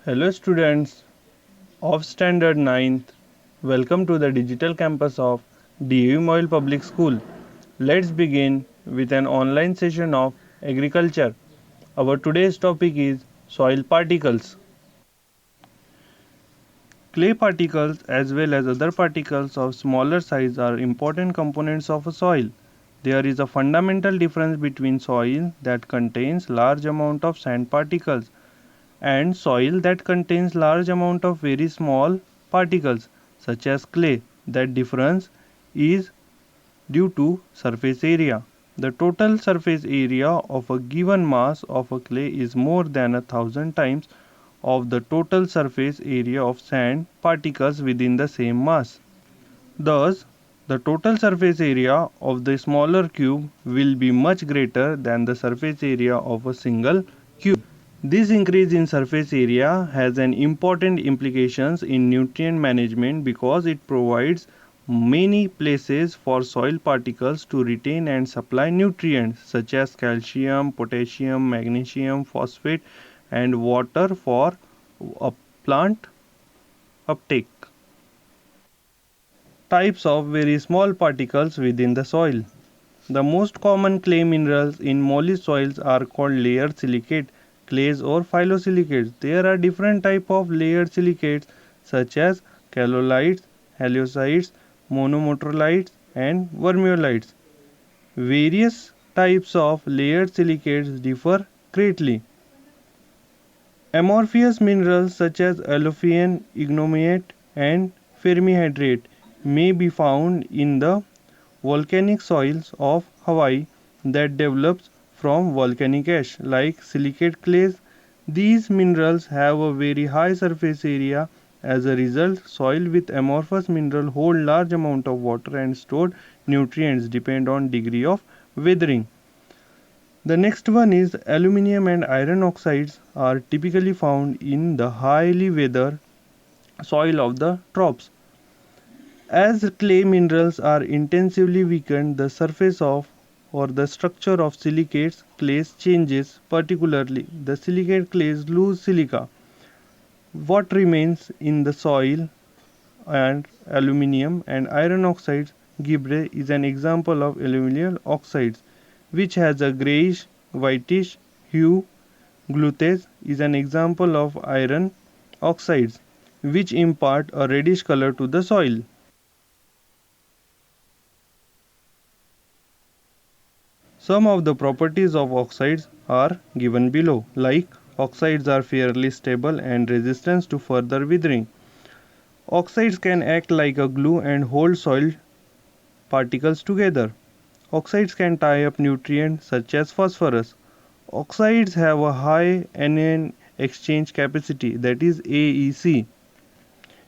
Hello students of Standard 9th. Welcome to the digital campus of DAV Moyle Public School. Let's begin with an online session of agriculture. Our today's topic is soil particles. Clay particles as well as other particles of smaller size are important components of a soil. There is a fundamental difference between soil that contains large amount of sand particles and soil that contains large amount of very small particles such as clay. That difference is due to surface area. The total surface area of a given mass of a clay is more than 1,000 times of the total surface area of sand particles within the same mass. Thus, the total surface area of the smaller cube will be much greater than the surface area of a single cube. This increase in surface area has an important implications in nutrient management because it provides many places for soil particles to retain and supply nutrients such as calcium, potassium, magnesium, phosphate and water for a plant uptake. Types of very small particles within the soil. The most common clay minerals in molly soils are called layered silicate, clays or phyllosilicates. There are different types of layered silicates such as chalcolites, halosites, monomortolites and vermiolites. Various types of layered silicates differ greatly. Amorphous minerals such as alophian, igneous and fermihydrate may be found in the volcanic soils of Hawaii that develops from volcanic ash like silicate clays. These minerals have a very high surface area. As a result, soil with amorphous mineral hold large amount of water and stored nutrients depend on degree of weathering. The next one is aluminium and iron oxides are typically found in the highly weathered soil of the tropics. As clay minerals are intensively weakened, the surface of or the structure of silicates clays changes, particularly the silicate clays lose silica. What remains in the soil and aluminium and iron oxides. Gibre is an example of aluminium oxides which has a grayish whitish hue. Glutase is an example of iron oxides which impart a reddish color to the soil. Some of the properties of oxides are given below, like oxides are fairly stable and resistant to further weathering. Oxides can act like a glue and hold soil particles together. Oxides can tie up nutrients such as phosphorus. Oxides have a high anion exchange capacity, that is AEC.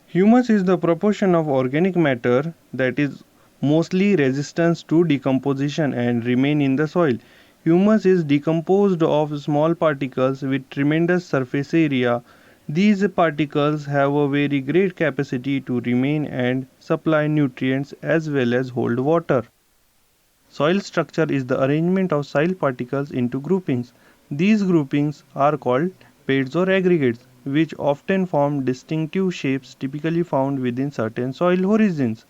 Humus is the proportion of organic matter that is mostly resistant to decomposition and remain in the soil. Humus is decomposed of small particles with tremendous surface area. These particles have a very great capacity to remain and supply nutrients as well as hold water. Soil structure is the arrangement of soil particles into groupings. These groupings are called beds or aggregates, which often form distinctive shapes typically found within certain soil origins.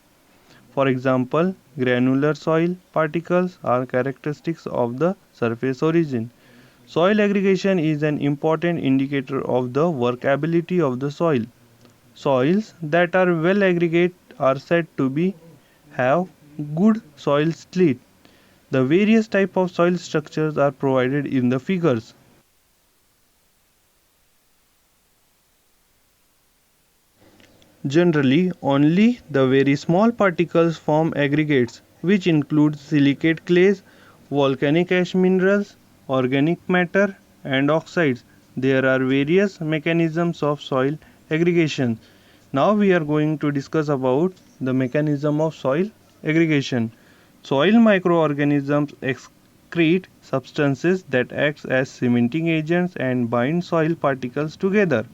For example, granular soil particles are characteristics of the surface origin. Soil aggregation is an important indicator of the workability of the soil. Soils that are well aggregate are said to be have good soil slit. The various types of soil structures are provided in the figures. Generally, only the very small particles form aggregates, which include silicate clays, volcanic ash minerals, organic matter, and oxides. There are various mechanisms of soil aggregation. Now we are going to discuss about the mechanism of soil aggregation. Soil microorganisms excrete substances that act as cementing agents and bind soil particles together.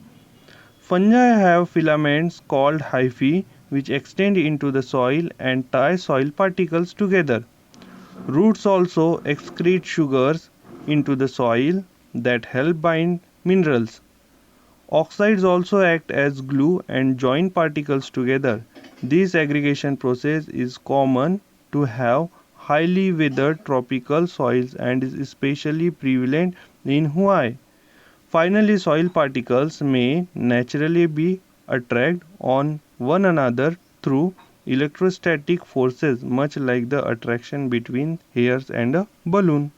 Fungi have filaments called hyphae which extend into the soil and tie soil particles together. Roots also excrete sugars into the soil that help bind minerals. Oxides also act as glue and join particles together. This aggregation process is common to have highly weathered tropical soils and is especially prevalent in Hawaii. Finally, soil particles may naturally be attracted on one another through electrostatic forces, much like the attraction between hairs and a balloon.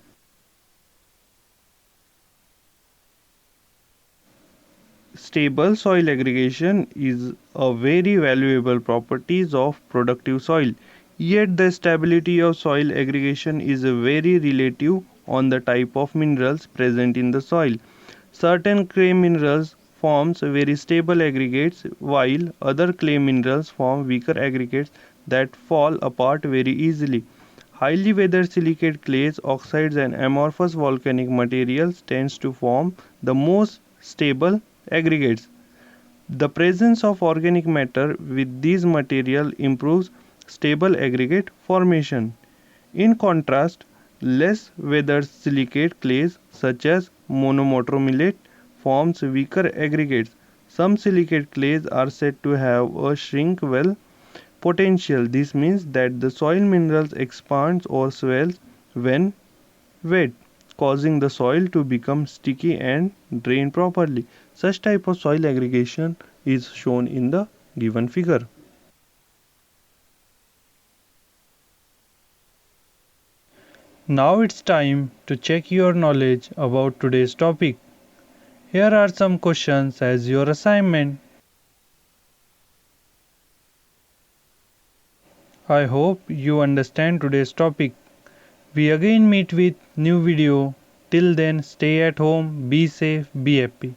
Stable soil aggregation is a very valuable property of productive soil. Yet the stability of soil aggregation is very relative on the type of minerals present in the soil. Certain clay minerals forms very stable aggregates while other clay minerals form weaker aggregates that fall apart very easily. Highly weathered silicate clays, oxides and amorphous volcanic materials tends to form the most stable aggregates. The presence of organic matter with these materials improves stable aggregate formation. In contrast, less weathered silicate clays such as monomotromylate forms weaker aggregates. Some silicate clays are said to have a shrink well potential. This means that the soil minerals expands or swells when wet, causing the soil to become sticky and drain properly. Such type of soil aggregation is shown in the given figure. Now it's time to check your knowledge about today's topic. Here are some questions as your assignment. I hope you understand today's topic. We again meet with new video. Till then, stay at home, be safe, be happy.